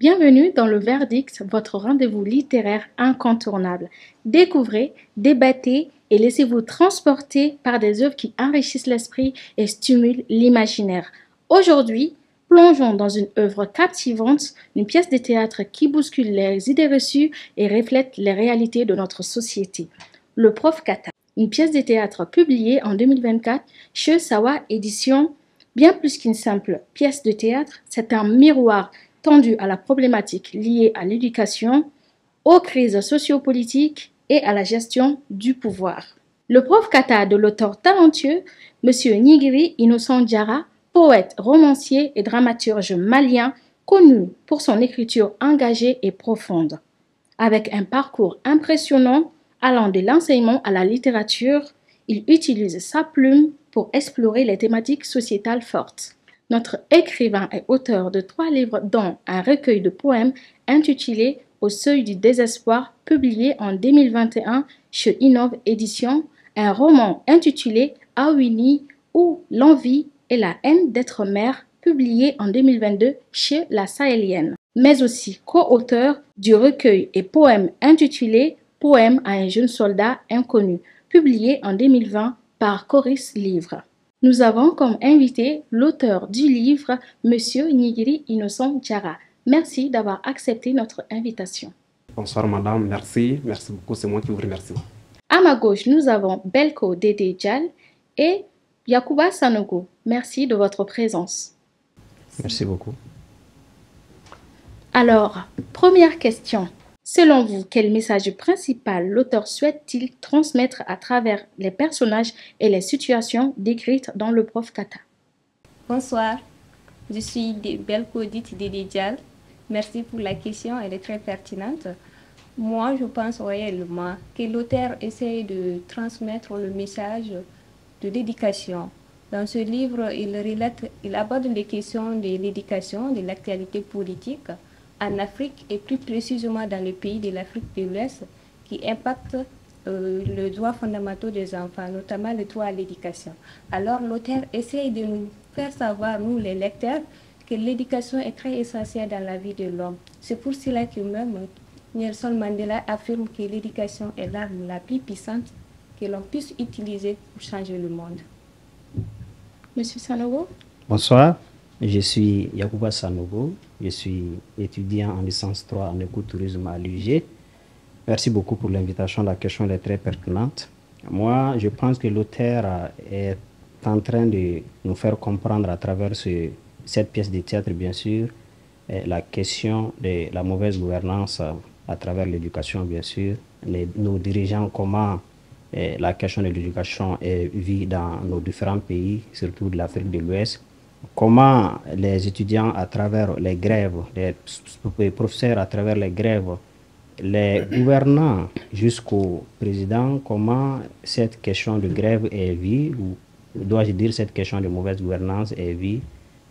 Bienvenue dans le Verdict, votre rendez-vous littéraire incontournable. Découvrez, débattez et laissez-vous transporter par des œuvres qui enrichissent l'esprit et stimulent l'imaginaire. Aujourd'hui, plongeons dans une œuvre captivante, une pièce de théâtre qui bouscule les idées reçues et reflète les réalités de notre société. Le Prof Kata, une pièce de théâtre publiée en 2024 chez Sawa Éditions. Bien plus qu'une simple pièce de théâtre, c'est un miroir tendu à la problématique liée à l'éducation, aux crises sociopolitiques et à la gestion du pouvoir. Le Prof Kata de l'auteur talentueux, M. Nigiri Innocent Diarra, poète, romancier et dramaturge malien, connu pour son écriture engagée et profonde. Avec un parcours impressionnant allant de l'enseignement à la littérature, il utilise sa plume pour explorer les thématiques sociétales fortes. Notre écrivain est auteur de 3 livres dont un recueil de poèmes intitulé Au seuil du désespoir, publié en 2021 chez Innov Éditions, un roman intitulé Awini ou L'envie et la haine d'être mère, publié en 2022 chez La Sahélienne, mais aussi co-auteur du recueil et poème intitulé Poème à un jeune soldat inconnu, publié en 2020 par Coris Livre. Nous avons comme invité l'auteur du livre, M. Nigiri Innocent Diarra. Merci d'avoir accepté notre invitation. Bonsoir madame, merci beaucoup, c'est moi qui vous remercie. À ma gauche, nous avons Belko Dede Dial et Yacouba Sanogo. Merci de votre présence. Merci beaucoup. Alors, première question. Selon vous, quel message principal l'auteur souhaite-t-il transmettre à travers les personnages et les situations décrites dans le Prof Kata? Bonsoir, je suis Belko Dede Dial. Merci pour la question, elle est très pertinente. Moi, je pense réellement que l'auteur essaie de transmettre le message de l'éducation. Dans ce livre, il aborde les questions de l'éducation, de l'actualité politique en Afrique et plus précisément dans les pays de l'Afrique de l'Ouest qui impactent le droit fondamental des enfants, notamment le droit à l'éducation. Alors l'auteur essaie de nous faire savoir, nous les lecteurs, que l'éducation est très essentielle dans la vie de l'homme. C'est pour cela que même Nelson Mandela affirme que l'éducation est l'arme la plus puissante que l'on puisse utiliser pour changer le monde. Monsieur Sanogo? Bonsoir, je suis Yacouba Sanogo, je suis étudiant en licence 3 en écotourisme à l'UG. Merci beaucoup pour l'invitation, la question est très pertinente. Moi, je pense que l'auteur est en train de nous faire comprendre à travers cette pièce de théâtre, bien sûr, la question de la mauvaise gouvernance à travers l'éducation, bien sûr. Nos dirigeants, comment la question de l'éducation est vue dans nos différents pays, surtout de l'Afrique de l'Ouest. Comment les étudiants, à travers les grèves, les professeurs, à travers les grèves, les gouvernants jusqu'au président, comment cette question de grève est vue, ou dois-je dire cette question de mauvaise gouvernance est vue,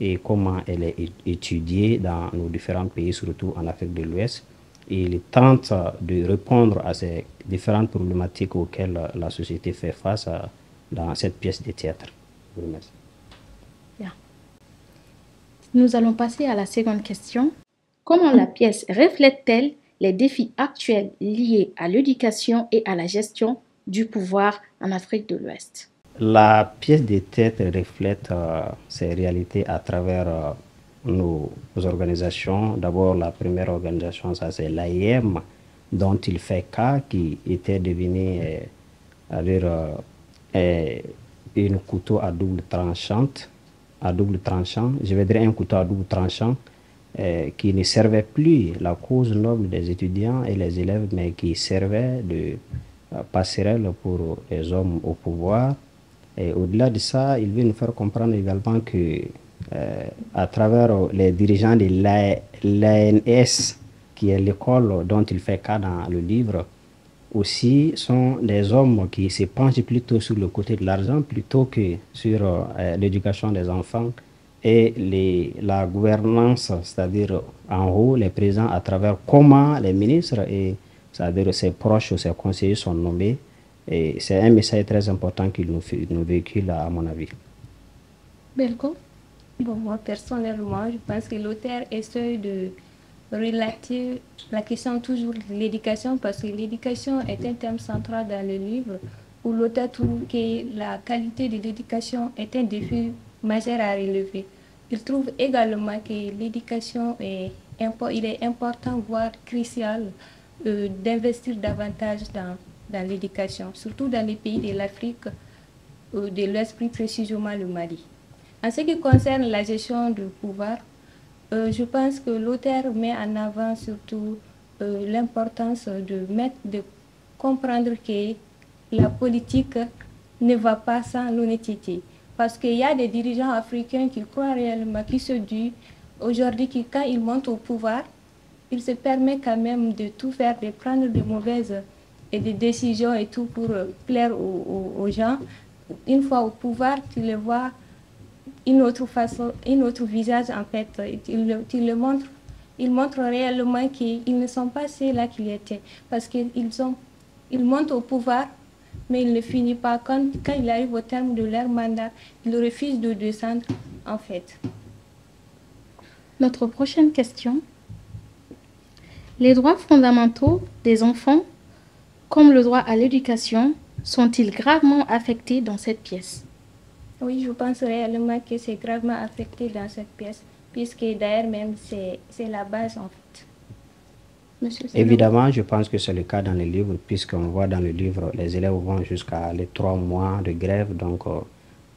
et comment elle est étudiée dans nos différents pays, surtout en Afrique de l'Ouest. Il tente de répondre à ces différentes problématiques auxquelles la société fait face dans cette pièce de théâtre. Je vous remercie. Bien. Nous allons passer à la seconde question. Comment la pièce reflète-t-elle les défis actuels liés à l'éducation et à la gestion du pouvoir en Afrique de l'Ouest? La pièce de théâtre reflète ces réalités à travers nos organisations. D'abord, la première organisation, ça c'est l'AIM, dont il fait cas, qui était devenu une couteau à double tranchant. Je vais dire un couteau à double tranchant qui ne servait plus la cause noble des étudiants et les élèves, mais qui servait de passerelle pour les hommes au pouvoir. Et au-delà de ça, il veut nous faire comprendre également que à travers les dirigeants de l'ANS, qui est l'école dont il fait cas dans le livre, aussi sont des hommes qui se penchent plutôt sur le côté de l'argent plutôt que sur l'éducation des enfants et la gouvernance, c'est-à-dire en haut, les présidents à travers comment les ministres et c'est-à-dire ses proches ou ses conseillers sont nommés. Et c'est un message très important qu'il nous véhicule, à mon avis. Belko? Bon, moi, personnellement, je pense que l'auteur essaie de relative, la question toujours de l'éducation, parce que l'éducation est un thème central dans le livre, où l'auteur trouve que la qualité de l'éducation est un défi majeur à relever. Il trouve également que l'éducation il est important, voire crucial, d'investir davantage dans l'éducation, surtout dans les pays de l'Afrique, de l'Ouest, plus précisément le Mali. En ce qui concerne la gestion du pouvoir, je pense que l'auteur met en avant surtout l'importance de comprendre que la politique ne va pas sans l'honnêteté. Parce qu'il y a des dirigeants africains qui croient réellement, qui se disent aujourd'hui que quand ils montent au pouvoir, ils se permettent quand même de tout faire, de prendre de mauvaises et des décisions et tout pour plaire aux gens. Une fois au pouvoir, tu les vois une autre façon, un autre visage en fait. Ils montrent réellement qu'ils ne sont pas ceux-là qu'ils étaient. Parce ils montent au pouvoir, mais ils ne finissent pas. Quand ils arrivent au terme de leur mandat, ils refusent de descendre en fait. Notre prochaine question. Les droits fondamentaux des enfants, comme le droit à l'éducation, sont-ils gravement affectés dans cette pièce? Oui, je pense réellement que c'est gravement affecté dans cette pièce, puisque d'ailleurs même c'est la base en fait. Monsieur Sanogo. Évidemment, je pense que c'est le cas dans le livre, puisqu'on voit dans le livre, les élèves vont jusqu'à les 3 mois de grève. Donc,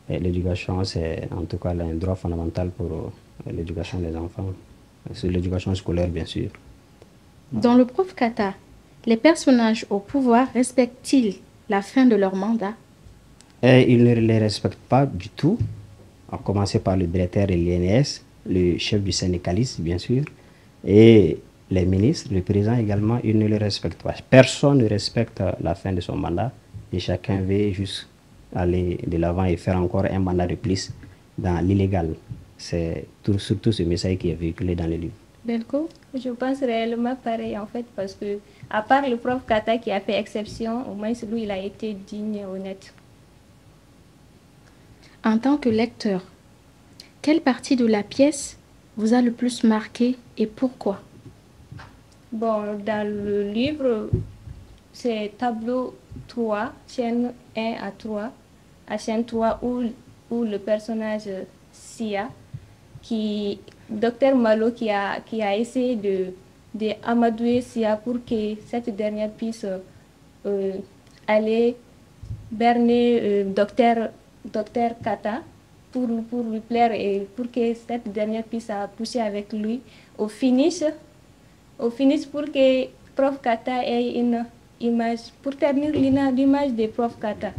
l'éducation, c'est en tout cas un droit fondamental pour l'éducation des enfants. C'est l'éducation scolaire, bien sûr. Dans le Prof Kata, les personnages au pouvoir respectent-ils la fin de leur mandat? Et ils ne les respectent pas du tout, à commencer par le directeur de l'INS, le chef du syndicalisme, bien sûr, et les ministres, le président également, ils ne le respectent pas. Personne ne respecte la fin de son mandat et chacun veut juste aller de l'avant et faire encore un mandat de plus dans l'illégal. C'est surtout ce message qui est véhiculé dans le livre. Belko? Je pense réellement pareil en fait, parce que à part le prof Kata qui a fait exception, au moins lui il a été digne et honnête. En tant que lecteur, quelle partie de la pièce vous a le plus marqué et pourquoi? Bon, dans le livre, c'est tableau 3, chaîne 1 à 3, à chaîne 3 où le personnage Sia, Docteur Malo qui a essayé de amadouer Sia pour que cette dernière puisse aller berner Docteur Kata pour lui plaire et pour que cette dernière puisse pousser avec lui au finish pour que Prof Kata ait une image, pour ternir l'image de Prof Kata.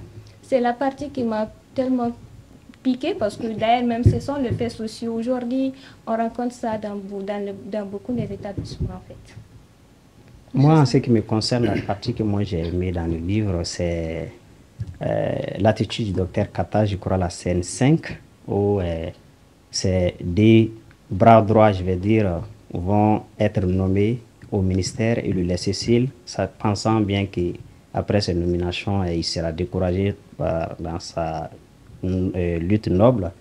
C'est la partie qui m'a tellement piqué parce que d'ailleurs même ce sont les faits sociaux. Aujourd'hui, on rencontre ça dans beaucoup des établissements en fait. Moi, en ce qui me concerne, la partie que moi j'ai aimée dans le livre, c'est l'attitude du docteur Kata, je crois la scène 5, où c'est des bras droits, je vais dire, vont être nommés au ministère et lui laisser seul, pensant bien qu'après cette nomination, il sera découragé dans sa lutte noble.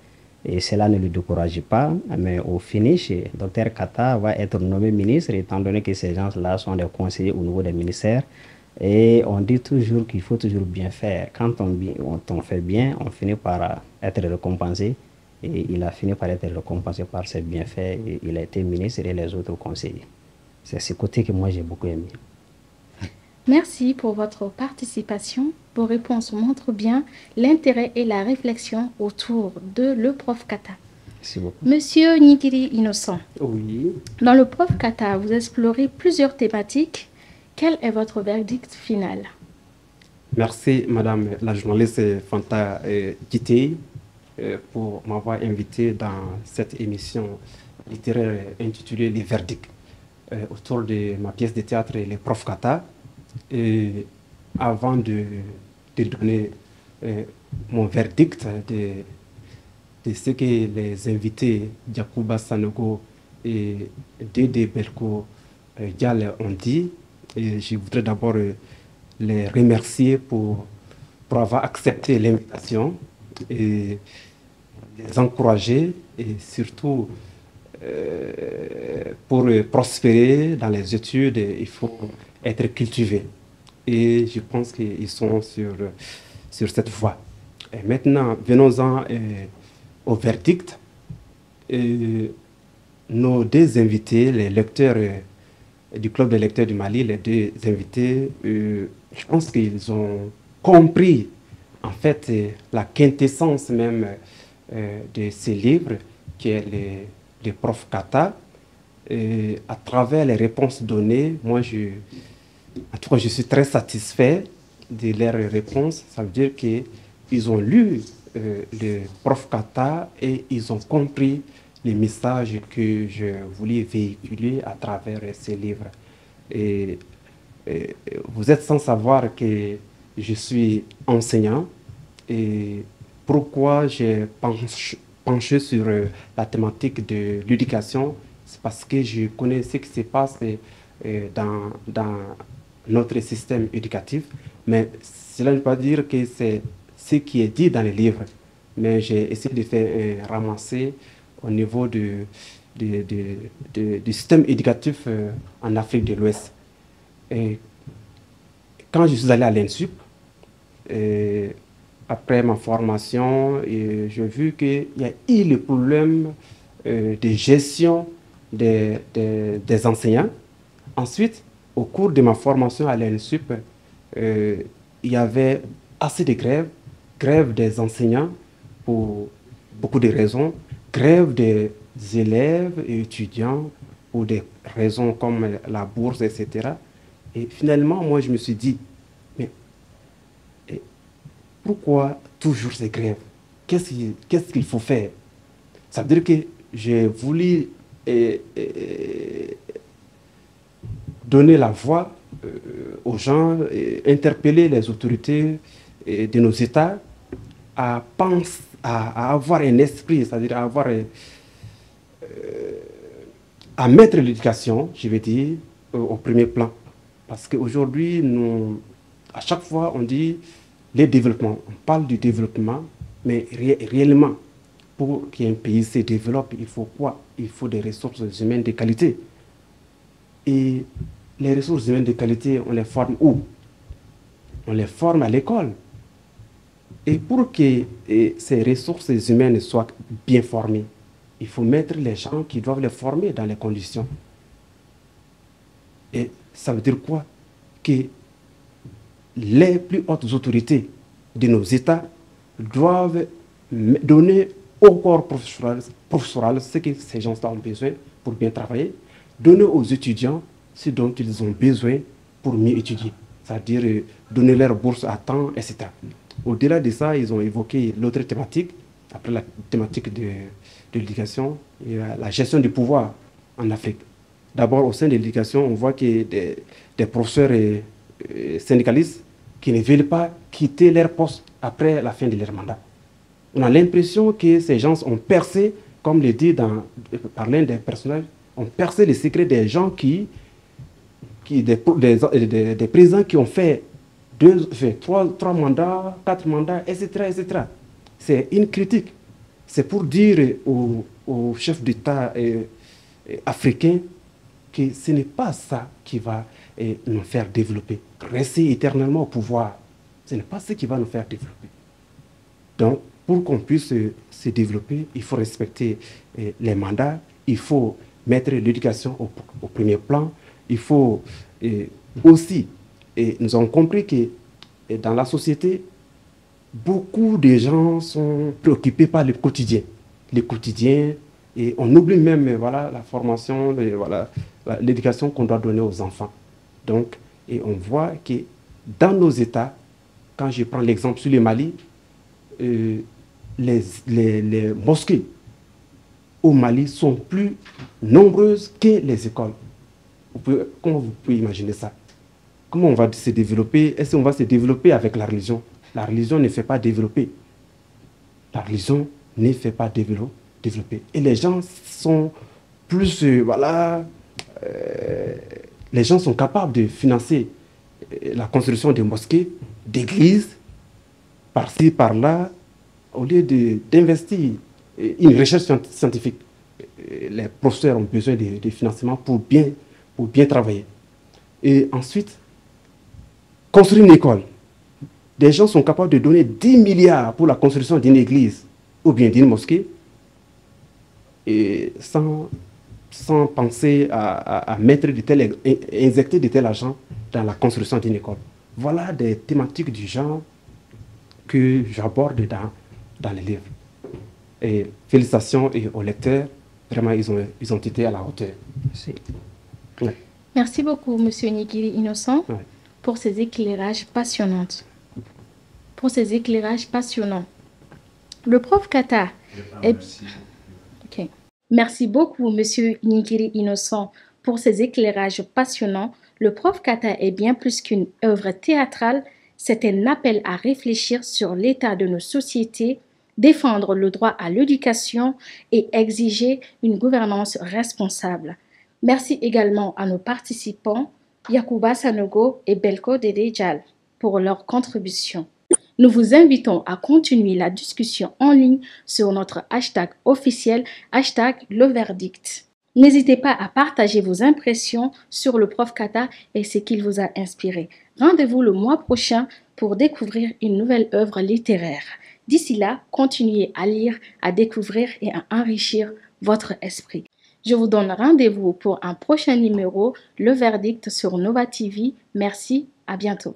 Et cela ne le décourage pas, mais au finish, Dr Kata va être nommé ministre, étant donné que ces gens-là sont des conseillers au niveau des ministères. Et on dit toujours qu'il faut toujours bien faire. Quand on fait bien, on finit par être récompensé. Et il a fini par être récompensé par ses bienfaits. Et il a été ministre et les autres conseillers. C'est ce côté que moi j'ai beaucoup aimé. Merci pour votre participation. Vos réponses montrent bien l'intérêt et la réflexion autour de le Prof Kata. Merci beaucoup. Monsieur Nigiri Innocent, Oui. dans le Prof Kata, vous explorez plusieurs thématiques. Quel est votre verdict final? Merci, Madame la journaliste Fanta Kité, pour m'avoir invité dans cette émission littéraire intitulée Les Verdicts, autour de ma pièce de théâtre Les Prof Kata. Et avant de donner mon verdict de ce que les invités Yacouba Sanogo et Dédé Belko Dial ont dit, et je voudrais d'abord les remercier pour avoir accepté l'invitation et les encourager et surtout pour prospérer dans les études, il faut être cultivé. Et je pense qu'ils sont sur cette voie. Et maintenant, venons-en au verdict. Nos deux invités, les lecteurs du Club des lecteurs du Mali, les deux invités, je pense qu'ils ont compris en fait la quintessence même de ces livres, qui est le prof Kata. À travers les réponses données, moi, en tout cas, je suis très satisfait de leurs réponses. Ça veut dire qu'ils ont lu le prof Kata et ils ont compris les messages que je voulais véhiculer à travers ces livres. Et vous êtes sans savoir que je suis enseignant. Et pourquoi j'ai penché sur la thématique de l'éducation, c'est parce que je connais ce qui se passe dans notre système éducatif. Mais cela ne veut pas dire que c'est ce qui est dit dans les livres. Mais j'ai essayé de faire ramasser au niveau du système éducatif en Afrique de l'Ouest. Et quand je suis allé à l'INSUP, après ma formation, j'ai vu qu'il y a eu le problème de gestion des enseignants. Ensuite, au cours de ma formation à l'INSUP, il y avait assez de grève des enseignants pour beaucoup de raisons, grève des élèves et étudiants pour des raisons comme la bourse, etc. Et finalement, moi, je me suis dit, mais pourquoi toujours ces grèves? Qu'est-ce qu'il faut faire? Ça veut dire que j'ai voulu donner la voix aux gens, interpeller les autorités de nos États à avoir un esprit, c'est-à-dire à mettre l'éducation, je vais dire, au premier plan. Parce qu'aujourd'hui, à chaque fois, on dit les développements. On parle du développement, mais réellement, pour qu'un pays se développe, il faut quoi? Il faut des ressources humaines de qualité. Et les ressources humaines de qualité, on les forme où? On les forme à l'école. Et pour que ces ressources humaines soient bien formées, il faut mettre les gens qui doivent les former dans les conditions. Et ça veut dire quoi? Que les plus hautes autorités de nos États doivent donner au corps professoral ce que ces gens ont besoin pour bien travailler, donner aux étudiants ce dont ils ont besoin pour mieux étudier, c'est-à-dire donner leur bourse à temps, etc. Au-delà de ça, ils ont évoqué l'autre thématique, après la thématique de l'éducation, la gestion du pouvoir en Afrique. D'abord, au sein de l'éducation, on voit qu'il y a des professeurs et syndicalistes qui ne veulent pas quitter leur poste après la fin de leur mandat. On a l'impression que ces gens ont percé, comme le dit par l'un des personnages, ont percé les secrets des gens des présidents qui ont fait trois mandats, 4 mandats, etc., etc. C'est une critique. C'est pour dire aux chefs d'État africains que ce n'est pas ça qui va nous faire développer. Rester éternellement au pouvoir, ce n'est pas ce qui va nous faire développer. Donc, pour qu'on puisse se développer, il faut respecter les mandats, il faut mettre l'éducation au premier plan, il faut aussi, nous avons compris que dans la société, beaucoup de gens sont préoccupés par le quotidien. Le quotidien, et on oublie même la formation, l'éducation qu'on doit donner aux enfants. Donc, et on voit que dans nos États, quand je prends l'exemple sur le Mali, les mosquées au Mali sont plus nombreuses que les écoles. Comment vous pouvez imaginer ça? Comment on va se développer? Est-ce qu'on va se développer avec la religion? La religion ne fait pas développer. La religion ne fait pas développer. Et les gens sont plus... les gens sont capables de financer la construction des mosquées, d'églises, par-ci, par-là, au lieu d'investir une recherche scientifique. les professeurs ont besoin de financement pour bien travailler. Et ensuite, construire une école. Des gens sont capables de donner 10 milliards pour la construction d'une église ou bien d'une mosquée, et sans penser à injecter de tel argent dans la construction d'une école. Voilà des thématiques du genre que j'aborde dans les livres. Et félicitations aux lecteurs, vraiment ils ont été à la hauteur. Merci. Ouais. Merci beaucoup, Monsieur Nigiri Innocent, Ouais. pour ces éclairages passionnants. Le prof Kata est... Ok. Merci beaucoup, Monsieur Nigiri Innocent, pour ces éclairages passionnants. Le prof Kata est bien plus qu'une œuvre théâtrale, c'est un appel à réfléchir sur l'état de nos sociétés, défendre le droit à l'éducation et exiger une gouvernance responsable. Merci également à nos participants, Yakuba Sanogo et Belko Dede Dial, pour leur contribution. Nous vous invitons à continuer la discussion en ligne sur notre hashtag officiel, #leverdict. N'hésitez pas à partager vos impressions sur le prof Kata et ce qu'il vous a inspiré. Rendez-vous le mois prochain pour découvrir une nouvelle œuvre littéraire. D'ici là, continuez à lire, à découvrir et à enrichir votre esprit. Je vous donne rendez-vous pour un prochain numéro, Le Verdict sur Nova TV. Merci, à bientôt.